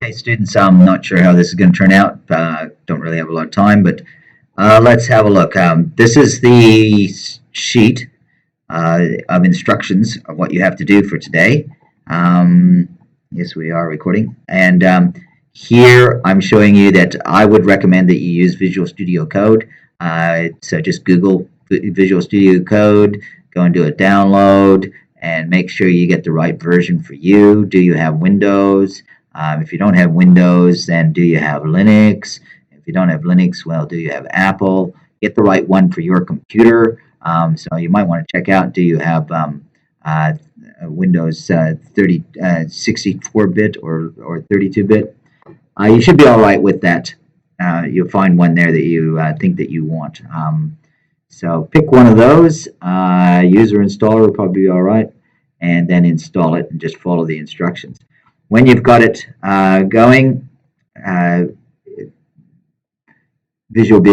Okay, students, I'm not sure how this is going to turn out. Don't really have a lot of time, but let's have a look. This is the sheet of instructions of what you have to do for today. Yes, we are recording. And here I'm showing you that I would recommend that you use Visual Studio Code. So just Google Visual Studio Code, go and do a download, and make sure you get the right version for you. Do you have Windows? If you don't have Windows, then do you have Linux? If you don't have Linux, well, do you have Apple? Get the right one for your computer. So you might want to check out, do you have Windows 64-bit or 32-bit? You should be all right with that. You'll find one there that you think that you want. So pick one of those. User installer will probably be all right. And then install it and just follow the instructions. When you've got it going, Visual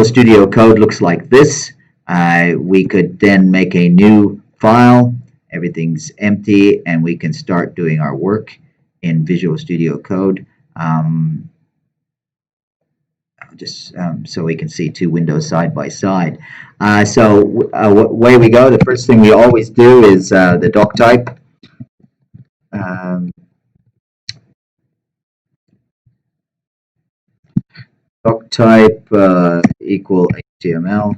Studio Code looks like this. We could then make a new file. Everything's empty, and we can start doing our work in Visual Studio Code. Just so we can see two windows side by side. Way we go, the first thing we always do is the doc type. Doc type equal HTML,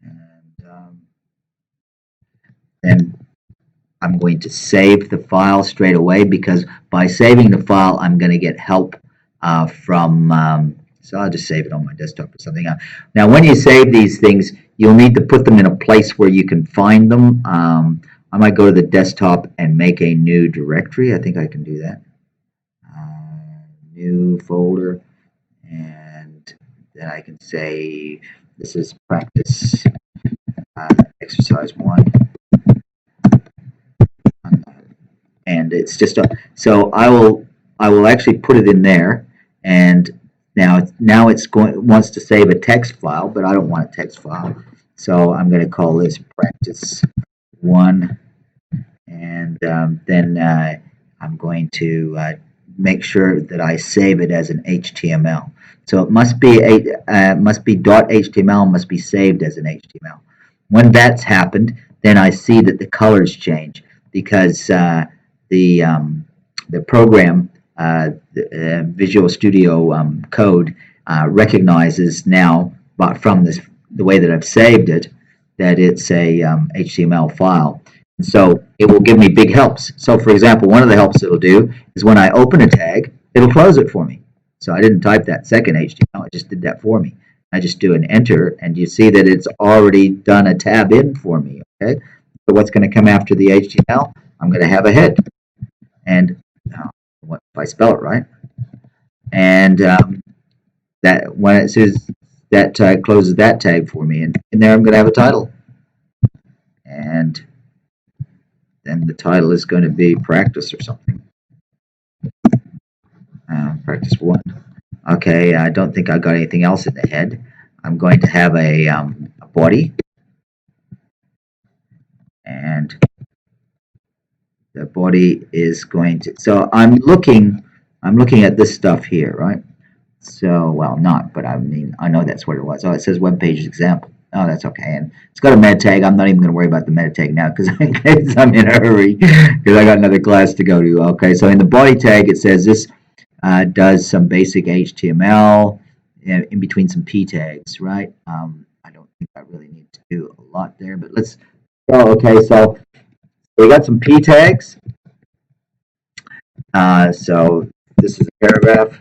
and then I'm going to save the file straight away, because by saving the file I'm going to get help from so I'll just save it on my desktop or something. Now when you save these things, you'll need to put them in a place where you can find them. I might go to the desktop and make a new directory. I think I can do that. New folder, and then I can say this is practice exercise 1, and it's just so I will actually put it in there, and now it's wants to save a text file, but I don't want a text file, so I'm going to call this practice 1, and then I'm going to make sure that I save it as an HTML. So it must be .html, must be saved as an HTML. When that's happened, then I see that the colors change, because the program, the Visual Studio Code, recognizes now, but from the way that I've saved it, that it's a HTML file. And so it will give me big helps. So for example, one of the helps it'll do is when I open a tag, it'll close it for me. So I didn't type that second HTML, it just did that for me. I just do an enter, and you see that it's already done a tab in for me. Okay, so what's going to come after the HTML? I'm going to have a head, and what if I spell it right? And that when it says that tag closes that tag for me, and in there I'm going to have a title, and then the title is going to be practice or something. Practice 1. Okay, I don't think I got anything else in the head. I'm going to have a body, and the body is going to. So I'm looking at this stuff here, right? So well, not, but I mean I know that's what it was. Oh, it says web page example. Oh, that's okay, and it's got a meta tag. I'm not even going to worry about the meta tag now, because I'm in a hurry, because I got another class to go to. Okay, so in the body tag it says this does some basic HTML in between some p tags, right? I don't think I really need to do a lot there, but let's. Oh, okay, so we got some p tags. So this is a paragraph.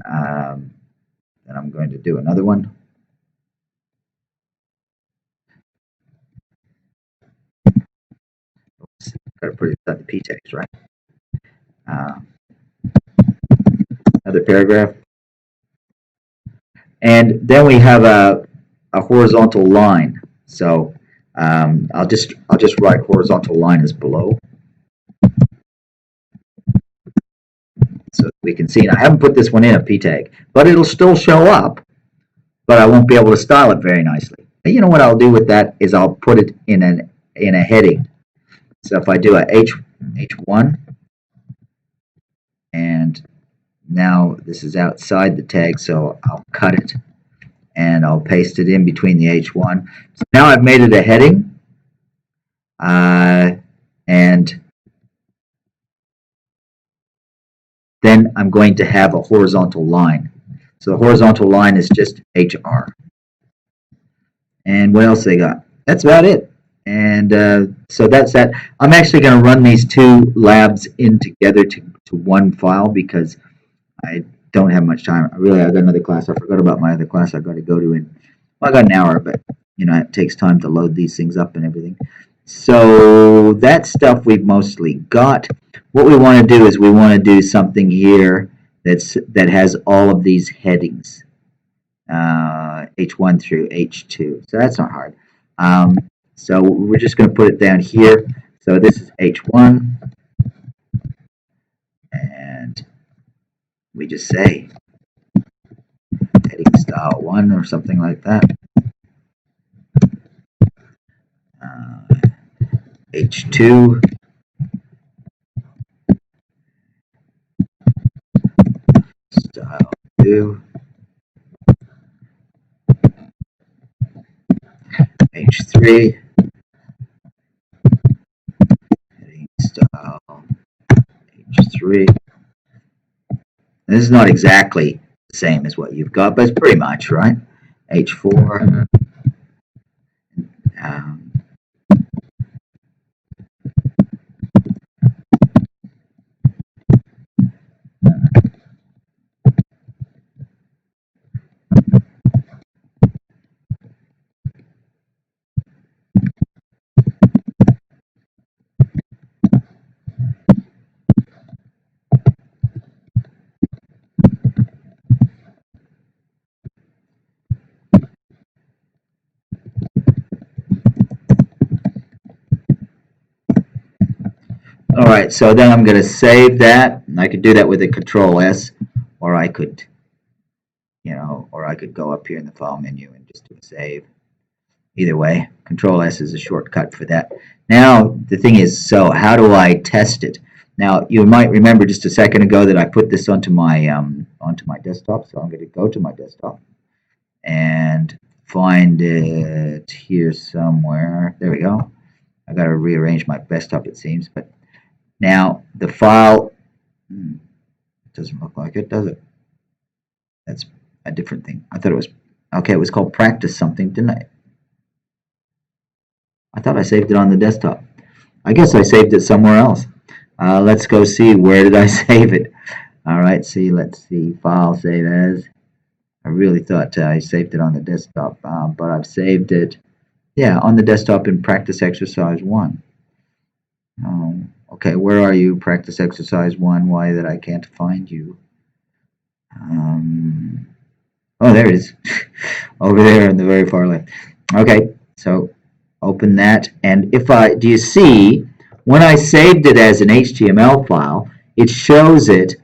And I'm going to do another one. Oops, got to put it inside the p tags, right? Another paragraph, and then we have a horizontal line. So I'll just write horizontal line as below, so we can see. And I haven't put this one in a p tag, but it'll still show up, but I won't be able to style it very nicely. And you know what I'll do with that is I'll put it in a heading. So if I do a H1, and now this is outside the tag, so I'll cut it and I'll paste it in between the H1. So now I've made it a heading, and then I'm going to have a horizontal line. So the horizontal line is just HR. And what else they got? That's about it. And so that's that. I'm actually going to run these two labs in together to one file because I don't have much time. Really, I've got another class. I forgot about my other class I've got to go to in, well, I got an hour, but it takes time to load these things up and everything. So that stuff we've mostly got. What we want to do is we want to do something here that has all of these headings, H1 through H2. So that's not hard. So we're just going to put it down here. So this is H1, and we just say heading style 1 or something like that. H2, style 2, H3, heading style H3. This is not exactly the same as what you've got, but it's pretty much, right? H4. Um, all right, so then I'm going to save that. And I could do that with a Control S, or I could, or I could go up here in the File menu and just do a save. Either way, Control S is a shortcut for that. Now the thing is, so how do I test it? Now you might remember just a second ago that I put this onto my desktop. So I'm going to go to my desktop and find it here somewhere. There we go. I got to rearrange my desktop, it seems, but now the file doesn't look like it, does it? That's a different thing. I thought it was okay. It was called practice something, didn't I? I thought I saved it on the desktop. I guess I saved it somewhere else. Let's go see, where did I save it? All right, let's see, file, save as. I really thought I saved it on the desktop, but I've saved it, yeah, on the desktop in practice exercise 1. Okay, where are you, practice exercise 1? Why that I can't find you? Oh, there it is. Over there on the very far left. Okay, so open that, and do you see, when I saved it as an HTML file, it shows it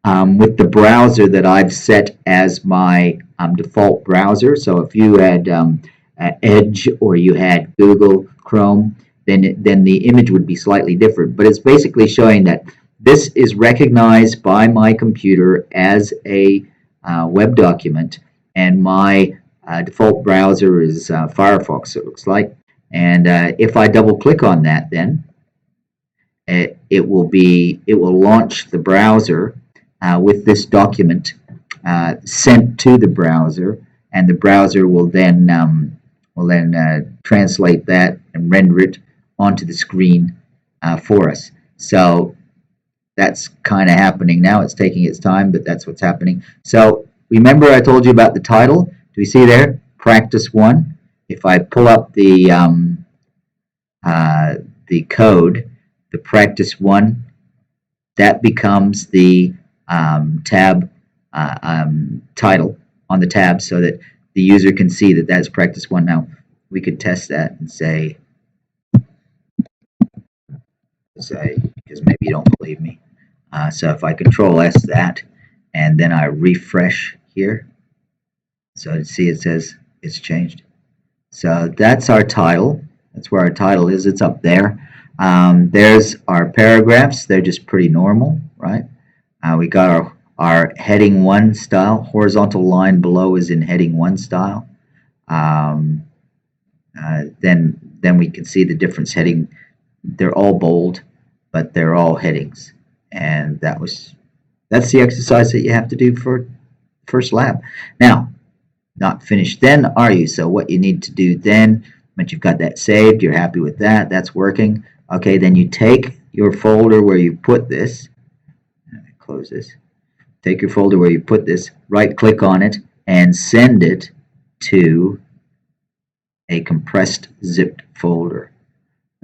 with the browser that I've set as my default browser. So if you had Edge or you had Google Chrome, then the image would be slightly different. But it's basically showing that this is recognized by my computer as a web document, and my default browser is Firefox, it looks like. And if I double click on that, then it will launch the browser with this document sent to the browser, and the browser will then translate that and render it onto the screen for us. So that's kind of happening now. It's taking its time, but that's what's happening. So remember I told you about the title. Do you see there? Practice 1. If I pull up the code, the practice 1, that becomes the tab title on the tab, so that the user can see that that's practice 1. Now we could test that and say, because maybe you don't believe me. So if I Control S that, and then I refresh here, so see it says it's changed. So that's our title. That's where our title is. It's up there. There's our paragraphs. They're just pretty normal, right? We got our heading 1 style. Horizontal line below is in heading 1 style. Um, then we can see the difference heading. They're all bold, but they're all headings. And that's the exercise that you have to do for first lab. Now, not finished then, are you? So what you need to do then, once you've got that saved, you're happy with that, that's working. Okay, then you take your folder where you put this, close this, take your folder where you put this, right click on it, and send it to a compressed zipped folder.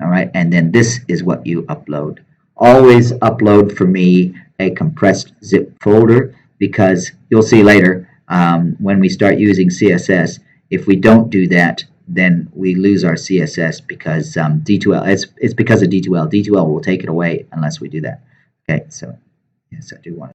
All right, and then this is what you upload. Always upload for me a compressed zip folder, because you'll see later when we start using CSS, if we don't do that, then we lose our CSS, because D2L, it's because of D2L. D2L will take it away unless we do that. Okay, so yes, I do want to